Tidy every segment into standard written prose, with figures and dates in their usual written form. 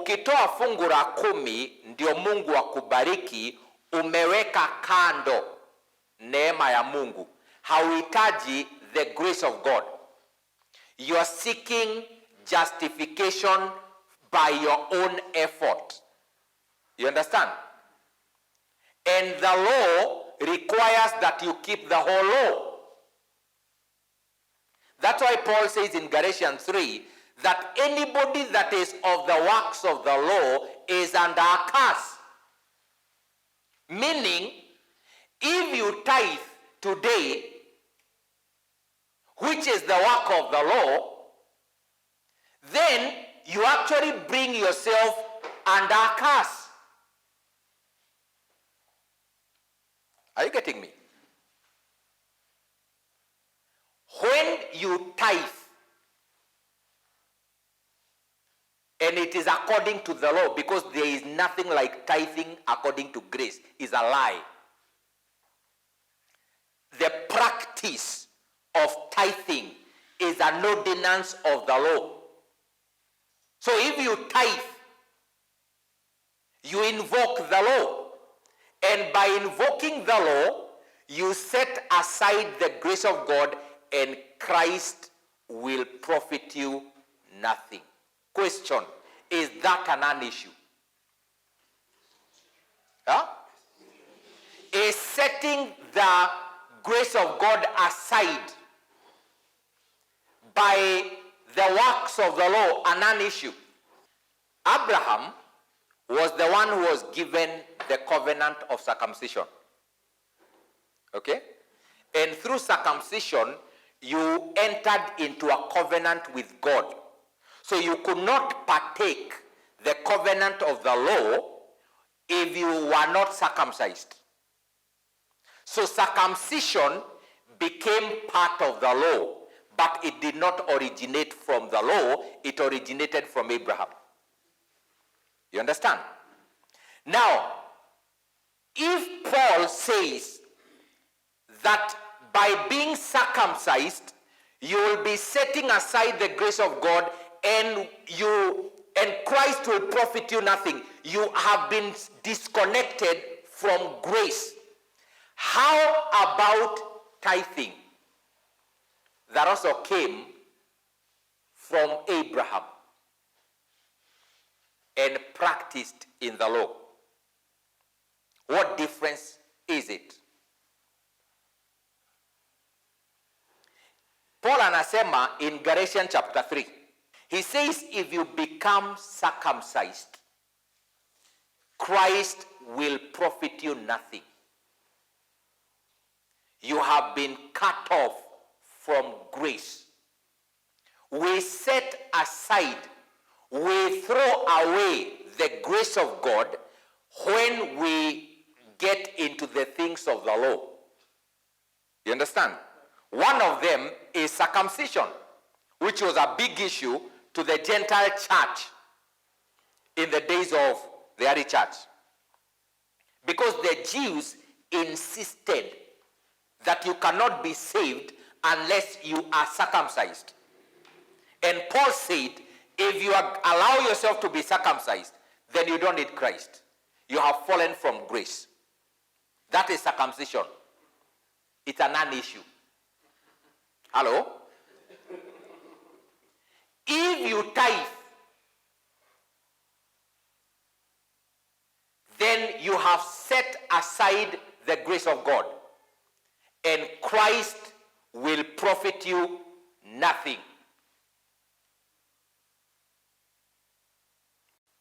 ukitoa fungu la 10 ndio Mungu akubariki, umeweka kando neema ya Mungu. Hauhitaji the grace of God. You are seeking justification by your own effort. You understand? And the law requires that you keep the whole law. That's why Paul says in Galatians 3 that anybody that is of the works of the law is under a curse. Meaning, if you tithe today, which is the work of the law, then you actually bring yourself under a curse. Are you getting me? When you tithe, and it is according to the law, because there is nothing like tithing according to grace, is a lie. The practice of tithing is an ordinance of the law. So if you tithe, you invoke the law. And by invoking the law, you set aside the grace of God, and Christ will profit you nothing. Question, is that an non-issue? Huh? Is setting the grace of God aside by the works of the law a non-issue? Abraham was the one who was given the covenant of circumcision. Okay? And through circumcision, you entered into a covenant with God. So you could not partake the covenant of the law if you were not circumcised. So circumcision became part of the law, but it did not originate from the law, it originated from Abraham. You understand? Now, if Paul says that by being circumcised, you will be setting aside the grace of God, and Christ will profit you nothing, you have been disconnected from grace. How about tithing? That also came from Abraham and practiced in the law. What difference is it? Paul anasema in Galatians chapter 3. He says if you become circumcised, Christ will profit you nothing. You have been cut off from grace. We set aside, we throw away the grace of God when we get into the things of the law. You understand? One of them is circumcision, which was a big issue to the Gentile church in the days of the early church. Because the Jews insisted that you cannot be saved unless you are circumcised. And Paul said, if you allow yourself to be circumcised, then you don't need Christ. You have fallen from grace. That is circumcision. It's a non-issue. Hello? If you tithe, then you have set aside the grace of God, and Christ will profit you nothing.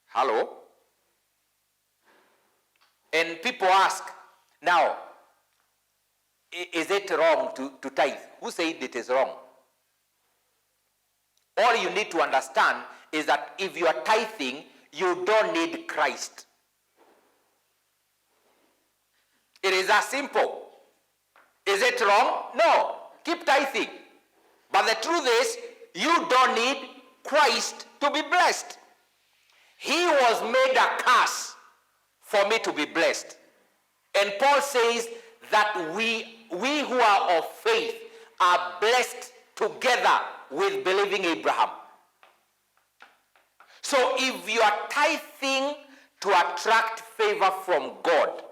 Hello? And people ask, now, is it wrong to tithe? Who said it is wrong? All you need to understand is that if you are tithing, you don't need Christ. It is as simple. Is it wrong? No. Keep tithing. But the truth is, you don't need Christ to be blessed. He was made a curse for me to be blessed. And Paul says that we who are of faith are blessed together with believing Abraham. So if you are tithing to attract favor from God,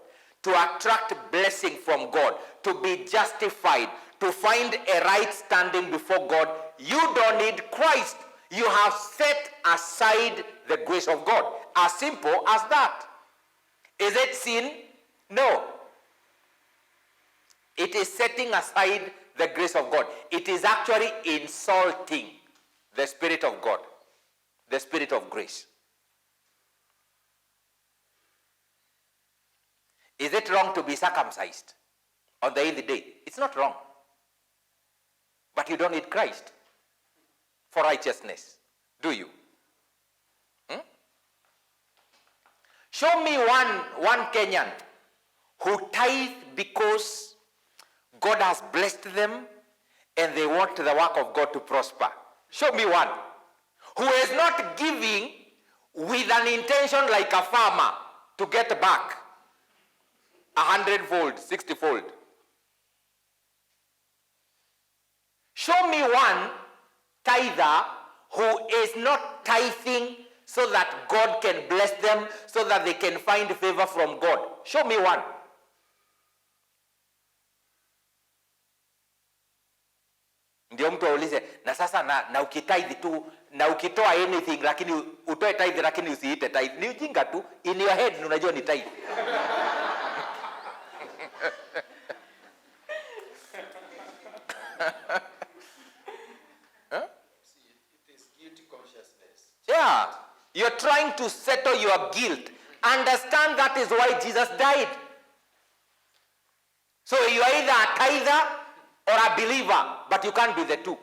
to attract blessing from God, to be justified, to find a right standing before God, you don't need Christ. You have set aside the grace of God. As simple as that. Is it sin? No. It is setting aside the grace of God. It is actually insulting the Spirit of God, the Spirit of grace. Is it wrong to be circumcised on the 8th day? It's not wrong. But you don't need Christ for righteousness, do you? Show me one Kenyan who tithe because God has blessed them and they want the work of God to prosper. Show me one who is not giving with an intention like a farmer to get back 100-fold, 60-fold. Show me one tither who is not tithing so that God can bless them, so that they can find favor from God. Show me one. Ndio mtu aulize, na sasa na ukitithe tu, na ukitoa anything lakini utoe tithe lakini usiite tithe. Ni ujinga tu, in your head unajua ni tithe. Yeah, you're trying to settle your guilt. Understand that is why Jesus died. So you're either a tither or a believer, but you can't be the two.